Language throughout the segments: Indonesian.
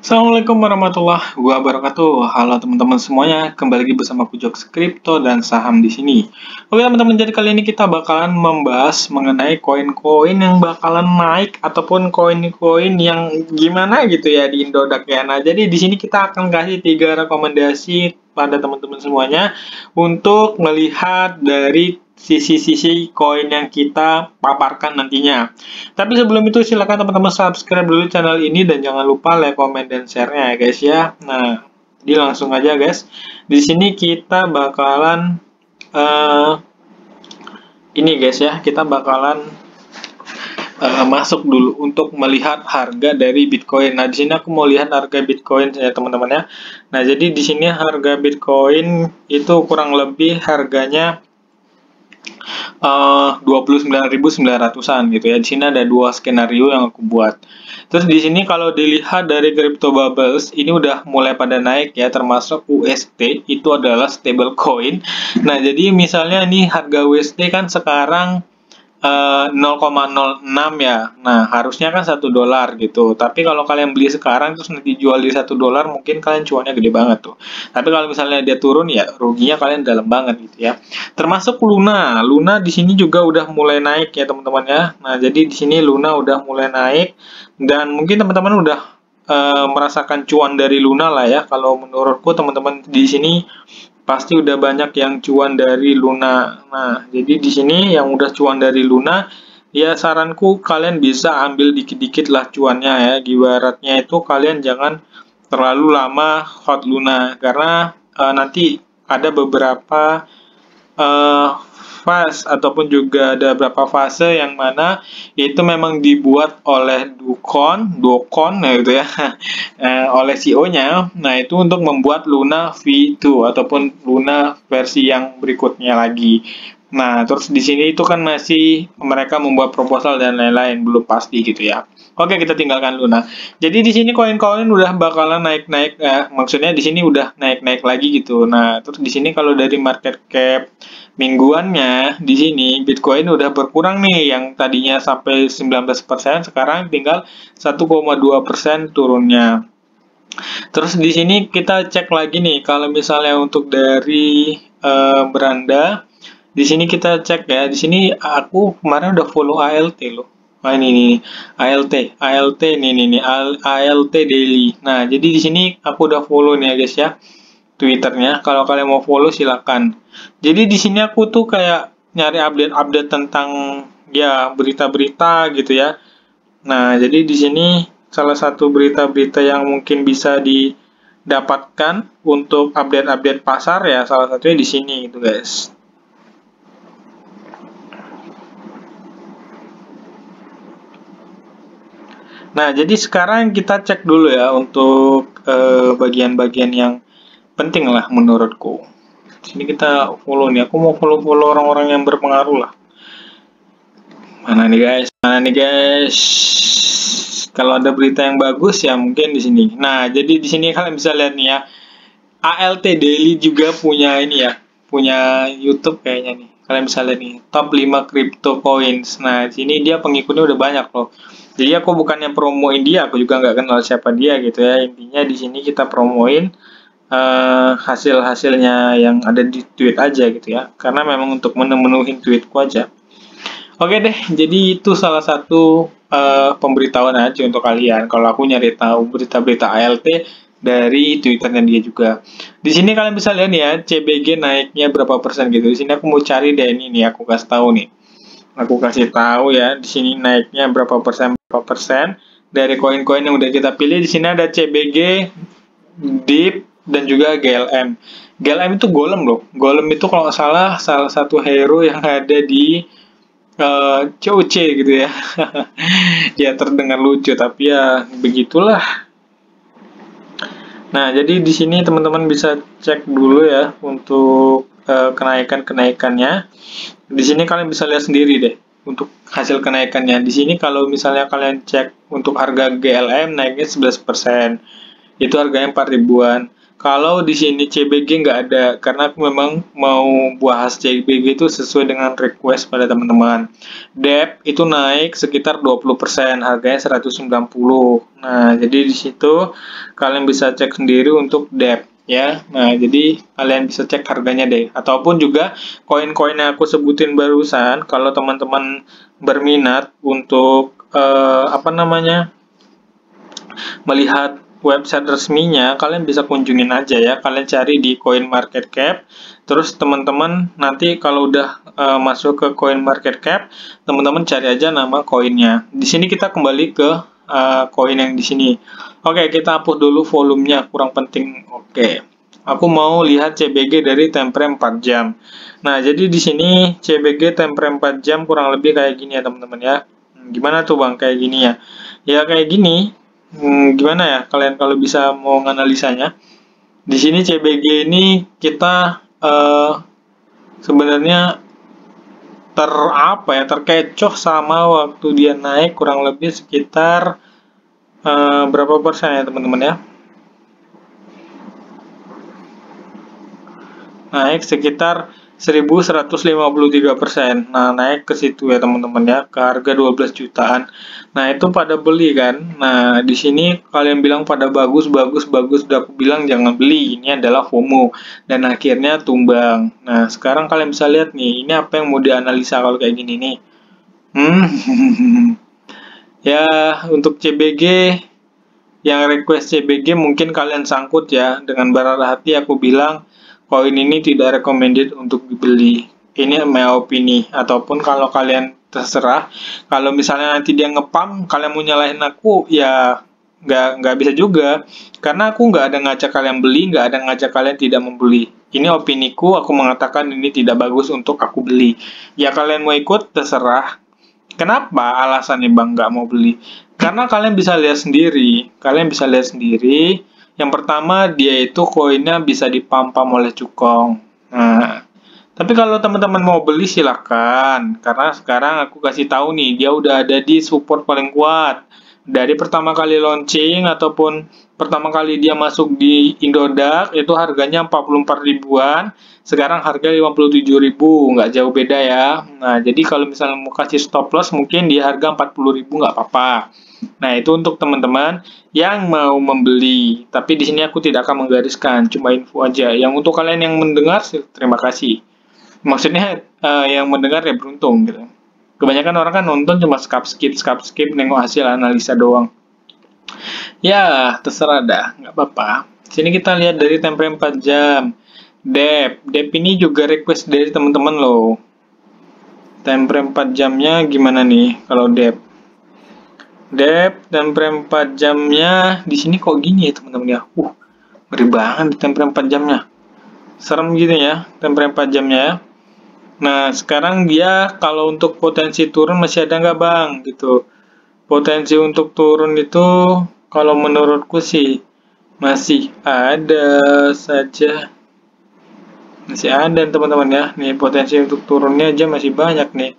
Assalamualaikum warahmatullahi wabarakatuh. Halo teman-teman semuanya, kembali lagi bersama aku Jok Kripto dan saham di sini. Oke teman-teman, jadi kali ini kita bakalan membahas mengenai koin-koin yang bakalan naik ataupun koin-koin yang gimana gitu ya di Indodax ya. Nah, jadi di sini kita akan kasih 3 rekomendasi pada teman-teman semuanya untuk melihat dari sisi-sisi koin yang kita paparkan nantinya. Tapi sebelum itu silakan teman-teman subscribe dulu channel ini dan jangan lupa like, comment, dan share-nya ya guys ya. Nah, jadi langsung aja guys. Di sini kita bakalan ini guys ya, kita bakalan masuk dulu untuk melihat harga dari Bitcoin. Nah, di sini aku mau lihat harga Bitcoin ya teman-teman ya. Nah, jadi di sini harga Bitcoin itu kurang lebih harganya 29.900-an gitu ya. Di sini ada 2 skenario yang aku buat. Terus di sini kalau dilihat dari crypto bubbles ini udah mulai pada naik ya, termasuk UST itu adalah stable coin. Nah, jadi misalnya ini harga UST kan sekarang 0,06 ya. Nah, harusnya kan $1 gitu. Tapi kalau kalian beli sekarang terus nanti jual di $1, mungkin kalian cuannya gede banget tuh. Tapi kalau misalnya dia turun ya ruginya kalian dalam banget gitu ya. Termasuk Luna. Luna di sini juga udah mulai naik ya teman-teman ya. Nah, jadi di sini Luna udah mulai naik dan mungkin teman-teman udah merasakan cuan dari Luna lah ya. Kalau menurutku teman-teman di sini pasti udah banyak yang cuan dari Luna. Nah, jadi di sini yang udah cuan dari Luna, ya saranku kalian bisa ambil dikit-dikit lah cuannya ya. Ibaratnya itu kalian jangan terlalu lama hot Luna karena nanti ada beberapa fase ataupun juga ada beberapa fase yang mana itu memang dibuat oleh Dokon ya gitu ya, oleh CEO-nya. Nah, itu untuk membuat Luna V2 ataupun Luna versi yang berikutnya lagi. Nah, terus di sini itu kan masih mereka membuat proposal dan lain-lain, belum pasti gitu ya. Oke, kita tinggalkan Luna. Jadi di sini koin-koin udah bakalan naik-naik ya. Maksudnya di sini udah naik-naik lagi gitu. Nah, terus di sini kalau dari market cap mingguannya di sini Bitcoin udah berkurang nih, yang tadinya sampai 19% sekarang tinggal 1,2% turunnya. Terus di sini kita cek lagi nih kalau misalnya untuk dari beranda di sini kita cek ya. Di sini aku kemarin udah follow ALT loh. Nah, ini ALT nih ALT daily. Nah, jadi di sini aku udah follow nih ya guys ya. Twitternya. Kalau kalian mau follow silakan. Jadi di sini aku tuh kayak nyari update-update tentang ya berita-berita gitu ya. Nah, jadi di sini salah satu berita-berita yang mungkin bisa didapatkan untuk update-update pasar ya salah satunya di sini gitu guys. Nah, jadi sekarang kita cek dulu ya untuk bagian-bagian yang penting lah menurutku. Sini kita follow nih. Aku mau follow orang-orang yang berpengaruh lah. Mana nih guys? Kalau ada berita yang bagus ya mungkin di sini. Nah, jadi di sini kalian bisa lihat nih ya. ALT Daily juga punya ini ya. Punya YouTube kayaknya nih. Kalian bisa lihat nih, top 5 crypto coins. Nah, di sini dia pengikutnya udah banyak loh. Jadi aku bukannya promoin dia, aku juga nggak kenal siapa dia gitu ya. Intinya di sini kita promoin hasil-hasilnya yang ada di tweet aja gitu ya. Karena memang untuk memenuhi tweetku aja. Oke deh, jadi itu salah satu pemberitahuan aja untuk kalian. Kalau aku nyari tahu berita-berita ALT dari Twitternya dia juga. Di sini kalian bisa lihat ya, CBG naiknya berapa persen gitu. Di sini aku mau cari deh ini nih, aku kasih tahu nih. Aku kasih tahu ya, di sini naiknya berapa persen dari koin-koin yang udah kita pilih. Di sini ada CBG, DIP, dan juga GLM. GLM itu Golem loh. Golem itu kalau nggak salah satu hero yang ada di COC gitu ya. Ya terdengar lucu tapi ya begitulah. Nah, jadi di sini teman-teman bisa cek dulu ya untuk kenaikannya. Di sini kalian bisa lihat sendiri deh untuk hasil kenaikannya. Di sini kalau misalnya kalian cek untuk harga GLM naiknya 11%. Itu harganya 4 ribuan. kalau di sini CBG nggak ada, karena aku memang mau bahas CBG itu sesuai dengan request pada teman-teman. DEP itu naik sekitar 20%, harganya 190. Nah, jadi di situ kalian bisa cek sendiri untuk DEP ya. Nah, jadi kalian bisa cek harganya deh. Ataupun juga koin-koin yang aku sebutin barusan, kalau teman-teman berminat untuk melihat website resminya, kalian bisa kunjungin aja ya. Kalian cari di CoinMarketCap. Terus teman-teman nanti kalau udah masuk ke CoinMarketCap, teman-teman cari aja nama koinnya. Di sini kita kembali ke koin yang di sini. Oke, kita hapus dulu volumenya, kurang penting. Oke. Aku mau lihat CBG dari time frame 4 jam. Nah, jadi di sini CBG time frame 4 jam kurang lebih kayak gini ya, teman-teman ya. Gimana tuh Bang kayak gini ya? Ya kayak gini. Gimana ya kalian kalau bisa mau menganalisanya? Di sini CBG ini kita sebenarnya terkecoh sama waktu dia naik kurang lebih sekitar berapa persen ya teman-teman ya? Naik sekitar 1153%. Nah, naik ke situ ya teman-teman ya, ke harga 12 jutaan. Nah, itu pada beli kan. Nah, di sini kalian bilang pada bagus. Udah aku bilang jangan beli. Ini adalah FOMO dan akhirnya tumbang. Nah, sekarang kalian bisa lihat nih, ini apa yang mau dianalisa kalau kayak gini nih. Ya, untuk CBG yang request CBG mungkin kalian sangkut ya. Dengan berat hati aku bilang koin ini tidak recommended untuk dibeli. Ini my opini. Ataupun kalau kalian terserah, kalau misalnya nanti dia ngepam, kalian mau nyalahin aku, ya nggak bisa juga. Karena aku nggak ada ngajak kalian beli, nggak ada ngajak kalian tidak membeli. Ini opiniku, aku mengatakan ini tidak bagus untuk aku beli. Ya kalian mau ikut, terserah. Kenapa alasannya Bang nggak mau beli? Karena kalian bisa lihat sendiri. Yang pertama, dia itu koinnya bisa dipam-pam oleh cukong. Nah, tapi kalau teman-teman mau beli silakan. Karena sekarang aku kasih tahu nih, dia udah ada di support paling kuat. Dari pertama kali launching ataupun pertama kali dia masuk di Indodax itu harganya 44 ribuan. Sekarang harga 57.000, nggak jauh beda ya. Nah, jadi kalau misalnya mau kasih stop loss mungkin di harga 40.000 nggak apa-apa. Nah, itu untuk teman-teman yang mau membeli. Tapi di sini aku tidak akan menggariskan, cuma info aja. Yang untuk kalian yang mendengar, terima kasih. Maksudnya yang mendengar ya beruntung gitu. Kebanyakan orang kan nonton cuma skip nengok hasil analisa doang. Ya, terserah dah, nggak apa-apa. Sini kita lihat dari time frame 4 jam. DEP ini juga request dari teman-teman loh. Time frame 4 jamnya gimana nih kalau DEP time frame 4 jamnya di sini kok gini ya teman-teman ya. Ngeri banget di time frame 4 jamnya. Serem gitu ya time frame 4 jamnya ya. Nah, sekarang dia kalau untuk potensi turun masih ada nggak Bang gitu. Potensi untuk turun itu kalau menurutku sih masih ada saja. Masih ada teman-teman ya. Nih potensi untuk turunnya aja masih banyak nih.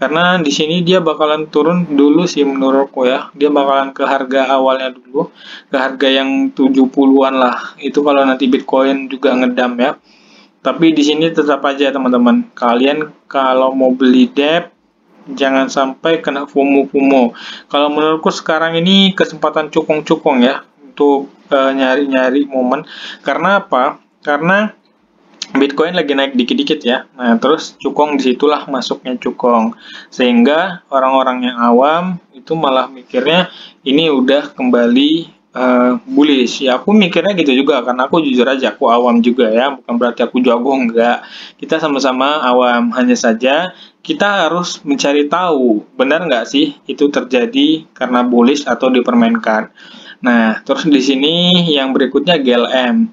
Karena di sini dia bakalan turun dulu sih menurutku ya. Dia bakalan ke harga awalnya dulu, ke harga yang 70-an lah. Itu kalau nanti Bitcoin juga ngedam ya. Tapi di sini tetap aja teman-teman. Kalian kalau mau beli DEP jangan sampai kena FOMO. Kalau menurutku sekarang ini kesempatan cukong-cukong ya untuk nyari-nyari momen. Karena apa? Karena Bitcoin lagi naik dikit-dikit ya. Nah, terus cukong disitulah masuknya cukong. Sehingga orang-orang yang awam itu malah mikirnya ini udah kembali bullish. Ya, aku mikirnya gitu juga. Karena aku jujur aja, aku awam juga ya. Bukan berarti aku jago, enggak. Kita sama-sama awam. Hanya saja kita harus mencari tahu, benar nggak sih itu terjadi karena bullish atau dipermainkan. Nah, terus di sini yang berikutnya GLM.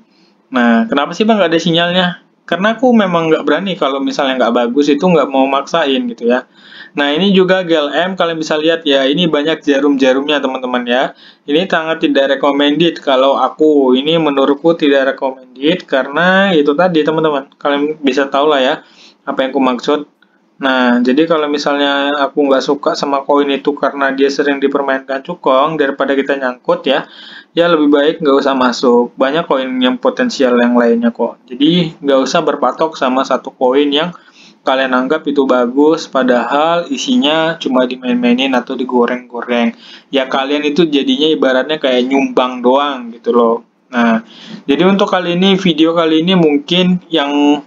Nah, kenapa sih Bang nggak ada sinyalnya? Karena aku memang nggak berani kalau misalnya nggak bagus itu nggak mau maksain gitu ya. Nah, ini juga GLM kalian bisa lihat ya, ini banyak jarum-jarumnya teman-teman ya. Ini sangat tidak recommended kalau aku. Ini menurutku tidak recommended karena itu tadi teman-teman. Kalian bisa tahu lah ya apa yang aku maksud. Nah, jadi kalau misalnya aku nggak suka sama koin itu karena dia sering dipermainkan cukong, daripada kita nyangkut ya, ya lebih baik nggak usah masuk. Banyak koin yang potensial yang lainnya kok. Jadi nggak usah berpatok sama satu koin yang kalian anggap itu bagus, padahal isinya cuma dimain-mainin atau digoreng-goreng. Ya kalian itu jadinya ibaratnya kayak nyumbang doang gitu loh. Nah, jadi untuk video kali ini mungkin yang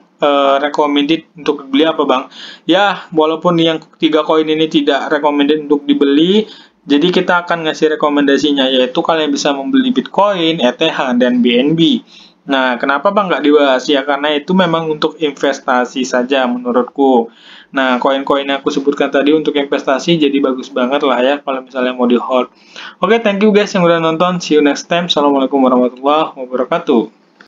recommended untuk dibeli apa Bang? Ya, walaupun yang 3 koin ini tidak recommended untuk dibeli, jadi kita akan ngasih rekomendasinya, yaitu kalian bisa membeli Bitcoin, ETH, dan BNB. Nah, kenapa Bang nggak dibahas? Ya, karena itu memang untuk investasi saja menurutku. Nah, koin-koin yang aku sebutkan tadi untuk investasi jadi bagus banget lah ya kalau misalnya mau di hold. Oke, thank you guys yang udah nonton. See you next time. Assalamualaikum warahmatullahi wabarakatuh.